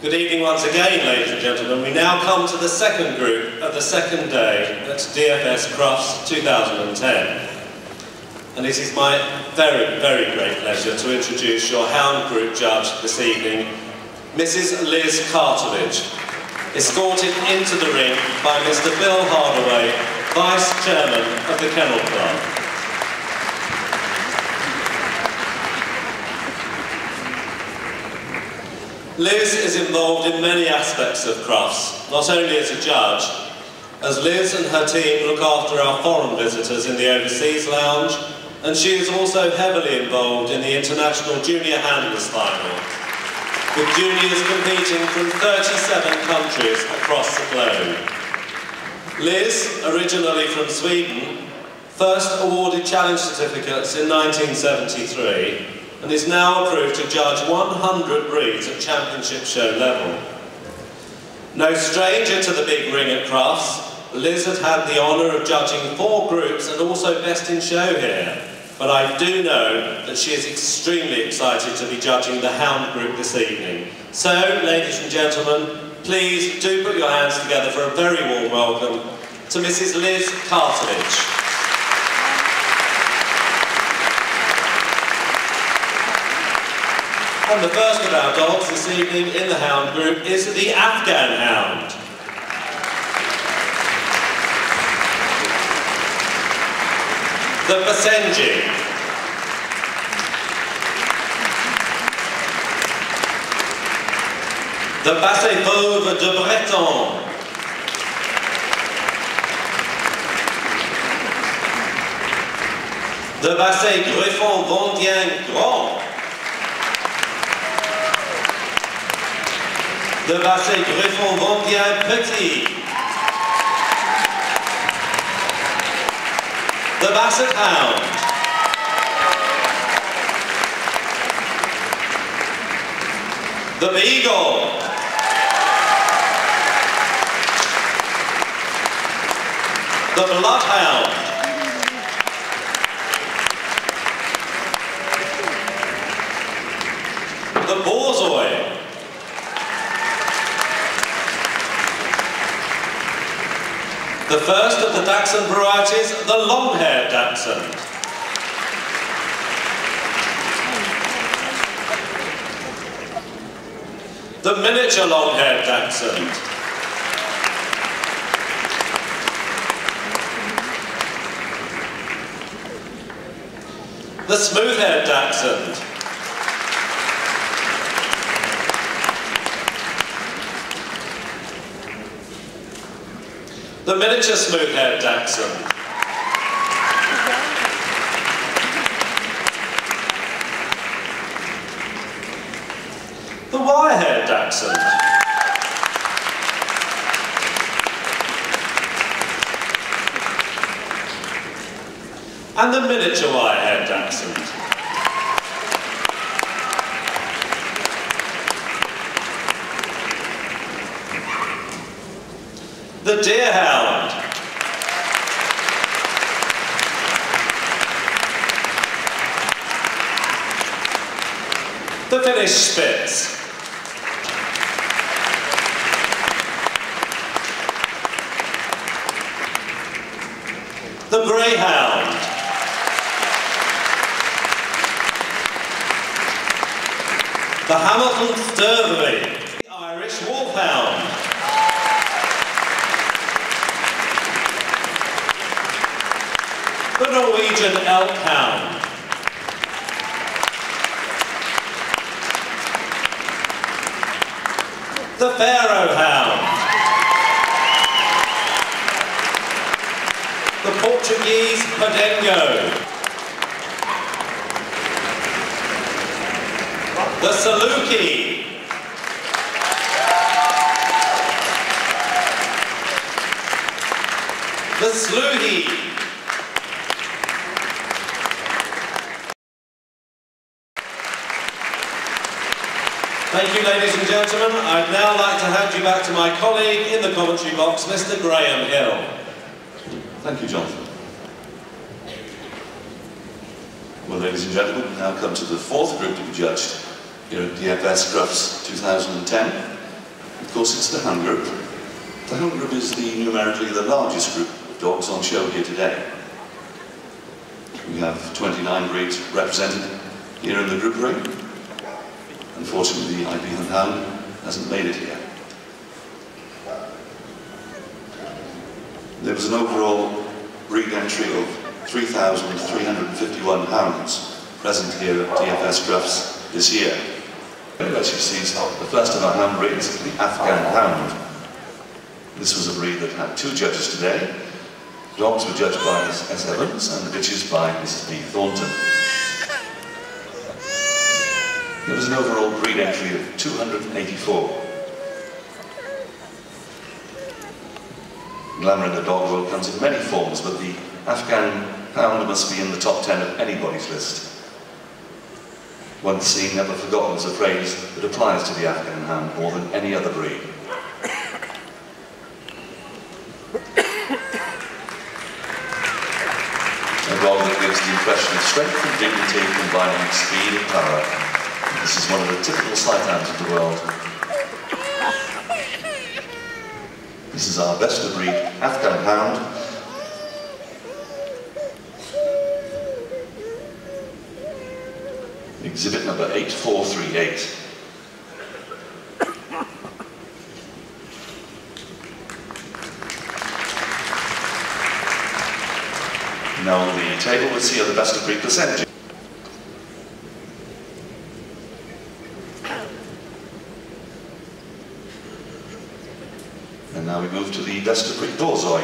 Good evening once again, ladies and gentlemen. We now come to the second group of the second day at DFS Crufts 2010. And it is my very, very great pleasure to introduce your Hound Group judge this evening, Mrs. Liz Cartledge, escorted into the ring by Mr. Bill Hardaway, Vice Chairman of the Kennel Club. Liz is involved in many aspects of Crufts, not only as a judge, as Liz and her team look after our foreign visitors in the Overseas Lounge, and she is also heavily involved in the International Junior Handlers Final, with juniors competing from 37 countries across the globe. Liz, originally from Sweden, first awarded challenge certificates in 1973, and is now approved to judge 100 breeds at championship show level. No stranger to the big ring at Crufts, Liz has had the honour of judging 4 groups and also best in show here, but I do know that she is extremely excited to be judging the Hound group this evening. So, ladies and gentlemen, please do put your hands together for a very warm welcome to Mrs. Liz Cartledge. And the first of our dogs this evening in the Hound group is the Afghan Hound. The Basoi. The Basoi de Breton. The Basoi Griffon Vendien Grand. The Basoi Griffon Vendien Petit. The Basset Hound. The Beagle. The Bloodhound. The Borzoi. The first of the Dachshund varieties, the long-haired Dachshund. The miniature long-haired Dachshund. The smooth-haired Dachshund. The miniature smooth-haired Dachshund. The wire-haired Dachshund. And the miniature wire-haired Dachshund. The Deerhound. The Finnish Spitz. The Greyhound. The Hamilton Stervely. The Irish Wolfhound. The Norwegian Elk Hound. The Pharaoh Hound. The Portuguese Podengo. The Saluki. The Sluhi. Thank you, ladies and gentlemen. I'd now like to hand you back to my colleague in the commentary box, Mr. Graham Hill. Thank you, Jonathan. Well, ladies and gentlemen, we now come to the 4th group to be judged here at DFS Crufts 2010. Of course, it's the Hound Group. The Hound Group is numerically the largest group of dogs on show here today. We have 29 breeds represented here in the group ring. Unfortunately, the Iberian Hound hasn't made it here. There was an overall breed entry of 3,351 hounds present here at DFS Crufts this year. As you see, the first of our hound breeds is the Afghan Hound. This was a breed that had two judges today. Dogs were judged by Ms. S. Evans and the bitches by Mrs. B. Thornton. There was an overall breed entry of 284. Glamour in the dog world comes in many forms, but the Afghan Hound must be in the top 10 of anybody's list. Once seen, never forgotten is a phrase that applies to the Afghan Hound more than any other breed. A dog that gives the impression of strength and dignity combining speed and power. This is one of the typical Sighthounds of the world. This is our best of breed Afghan Hound. Exhibit number 8438. Now on the table we'll see the best of breed percentages. And now we move to the best of breed Borzoi.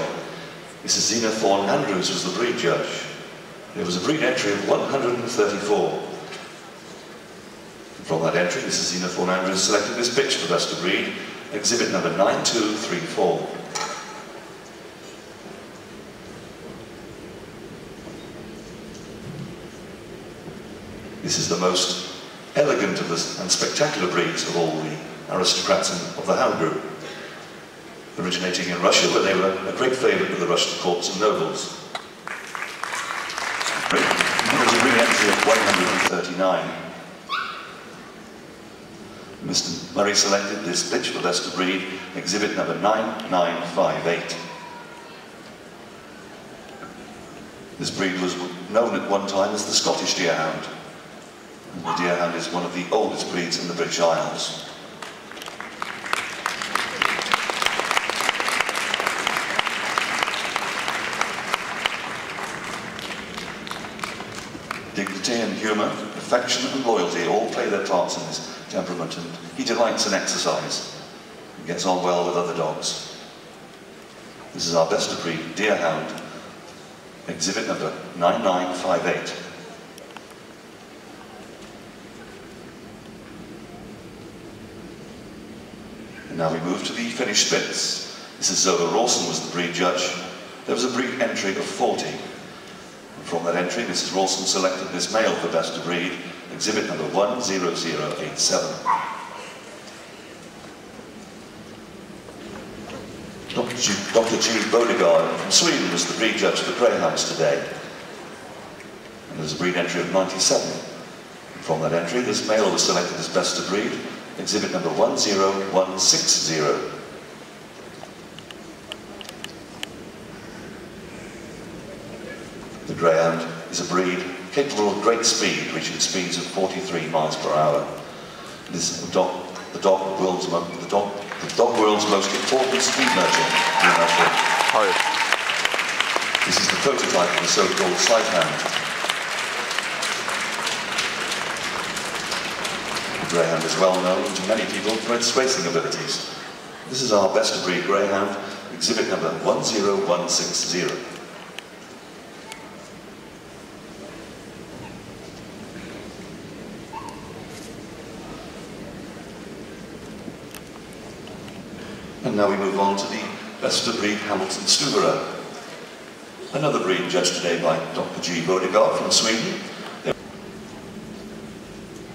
Mrs. Zena Thorne Andrews was the breed judge. There was a breed entry of 134. From that entry, Mrs. Zena Thorne Andrews selected this bitch for best of breed, exhibit number 9234. This is the most elegant of and spectacular breeds of all the aristocrats of the Hound Group. Originating in Russia, where they were a great favourite with the Russian courts and nobles. There was a breed entry of 139. Mr. Murray selected this bitch for best of breed, exhibit number 9958. This breed was known at one time as the Scottish Deerhound. And the Deerhound is one of the oldest breeds in the British Isles. Dignity and humour, affection and loyalty all play their parts in his temperament, and he delights in exercise. He gets on well with other dogs. This is our best of breed Deerhound, exhibit number 9958. And now we move to the finished spits. Mrs. Zola Rawson was the breed judge. There was a breed entry of 40. From that entry, Mrs. Rawson selected this male for best of breed, exhibit number 10087. Dr. G. Bodegard from Sweden was the breed judge for Greyhounds today. And there's a breed entry of 97. From that entry, this male was selected as best of breed, exhibit number 10160. The Greyhound is a breed capable of great speed, reaching speeds of 43 miles per hour. This is the dog world's most important speed merchant in Russia. This is the prototype of the so-called Sighthound. The Greyhound is well known to many people for its racing abilities. This is our best of breed Greyhound, exhibit number 10160. And now we move on to the best of breed Hamilton Stuberer. Another breed judged today by Dr. G. Bodegard from Sweden.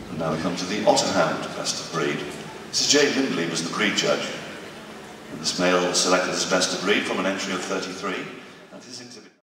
And now we come to the Otterhound best of breed. Mrs. J. Lindley was the breed judge. And this male was selected as best of breed from an entry of 33.